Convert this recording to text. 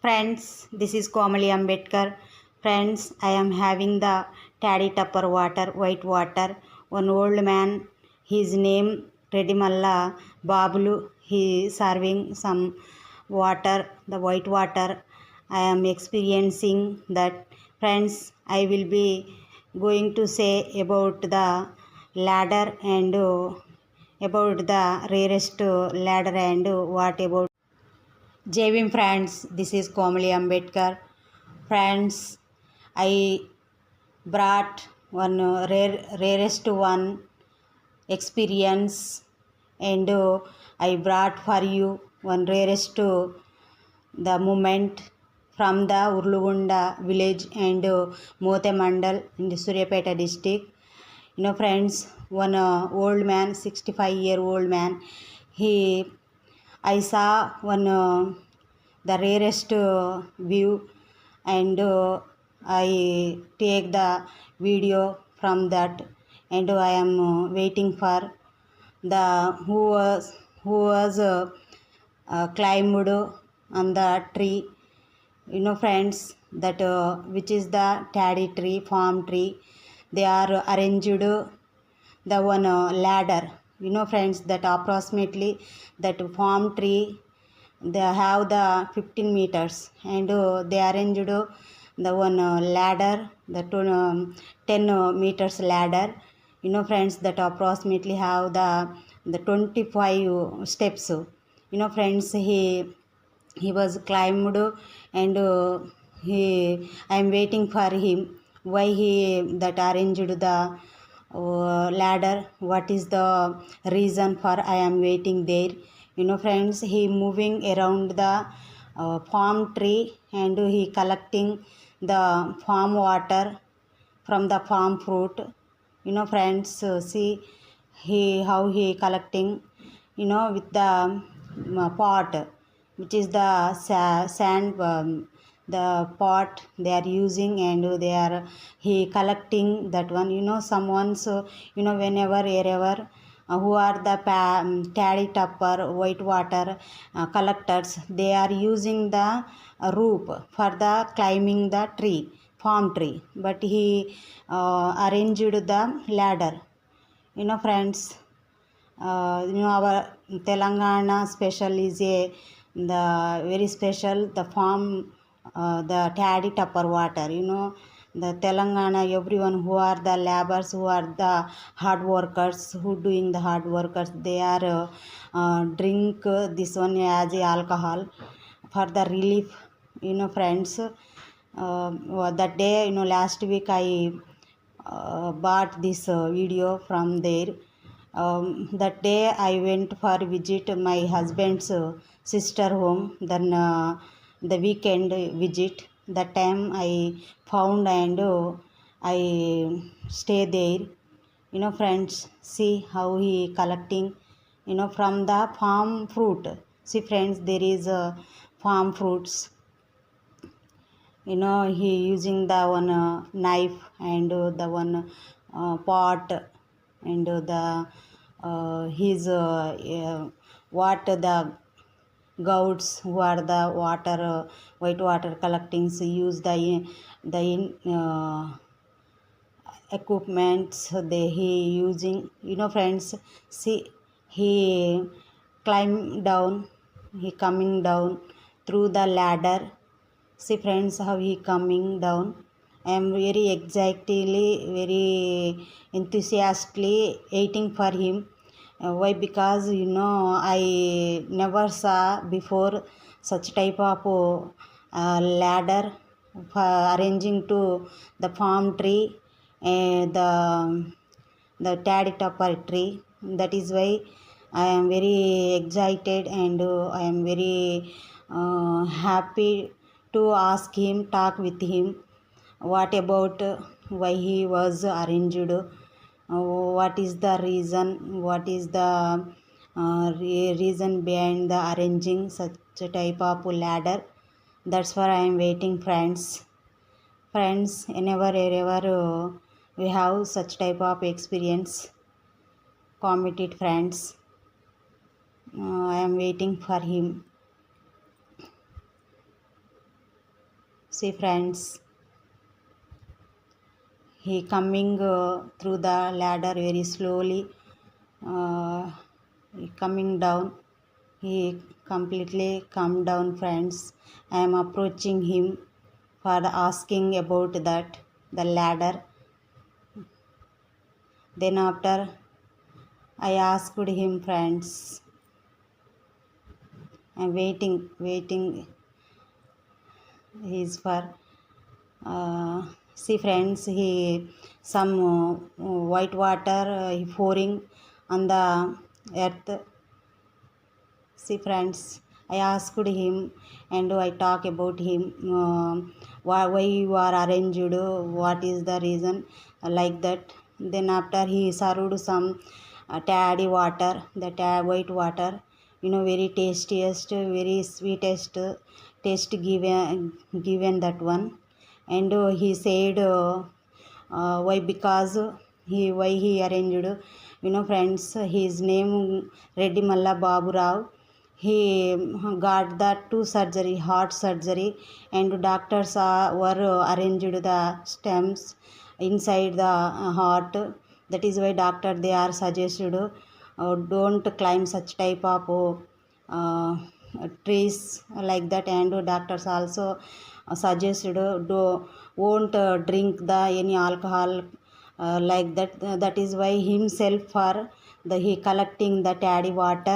Friends, this is Komali Ambedkar. Friends, I am having the taddy tupper water, white water. One old man, his name Redimalla Babulu, he is serving some water, the white water. I am experiencing that. Friends, I will be going to say about the ladder and about the rarest ladder and what about Jai Bhim friends, this is Komali Ambedkar. Friends, I brought one rarest one experience and I brought for you one rarest the moment from the Urlugunda village and Mote Mandal in the Suryapeta district. Friends, one old man, 65-year-old man, he I saw one the rarest view and I take the video from that and I am waiting for the who was climbed on the tree. Friends, that which is the taddy tree, palm tree. They are arranged the one ladder. Friends, that approximately that palm tree they have the 15 meters and they arranged the one ladder the 10 meters ladder. Friends, that approximately have the 25 steps. Friends, he was climbed and I am waiting for him why he that arranged the ladder, what is the reason for I am waiting there. Friends, he moving around the palm tree and he collecting the palm water from the palm fruit. Friends, see he how he collecting with the pot which is the sand the pot they are using and they are he collecting that one. Someone's whenever wherever who are the taddy tupper white water collectors, they are using the rope for the climbing the tree palm tree, but he arranged the ladder. Friends, our Telangana special is a the very special the farm the taddy tupper water. The Telangana everyone who are the laborers who are the hard workers who doing the hard workers they are drink this one as a alcohol for the relief. Friends, that day last week I bought this video from there. That day I went for visit my husband's sister home. Then the weekend visit. That time I found and I stay there. Friends, see how he collecting. From the farm fruit. See friends, there is farm fruits. He using the one knife and the one pot and the his what the goats who are the water white water collecting so use the equipments they he using. Friends, see he climb down, he coming down through the ladder. See friends, how he coming down. I am very exactly, very enthusiastically waiting for him. Why? Because I never saw before such type of ladder for arranging to the palm tree and the taddy topper tree. That is why I am very excited and I am very happy to ask him, talk with him. What about why he was arranged? What is the reason? What is the reason behind the arranging such a type of ladder? That's why I am waiting, friends. Friends, wherever we have such type of experience, comment it, friends. I am waiting for him. See friends, he coming through the ladder very slowly, coming down. He completely come down friends. I am approaching him for asking about that the ladder. Then after I asked him friends, I'm waiting he's for see friends, he some white water he pouring on the earth. See friends, I asked him and I talk about him, why you are arranged, what is the reason, like that. Then after he served some taddy water, the white water, very tastiest, very sweetest taste given that one. And he said why, because why he arranged, friends, his name Reddy Malla Babu Rao. He got that two surgery, heart surgery, and doctors were arranged the stems inside the heart. That is why doctor they are suggested, don't climb such type of trees like that. And doctors also suggested, won't drink the any alcohol like that. That is why himself for the he collecting the taddy water.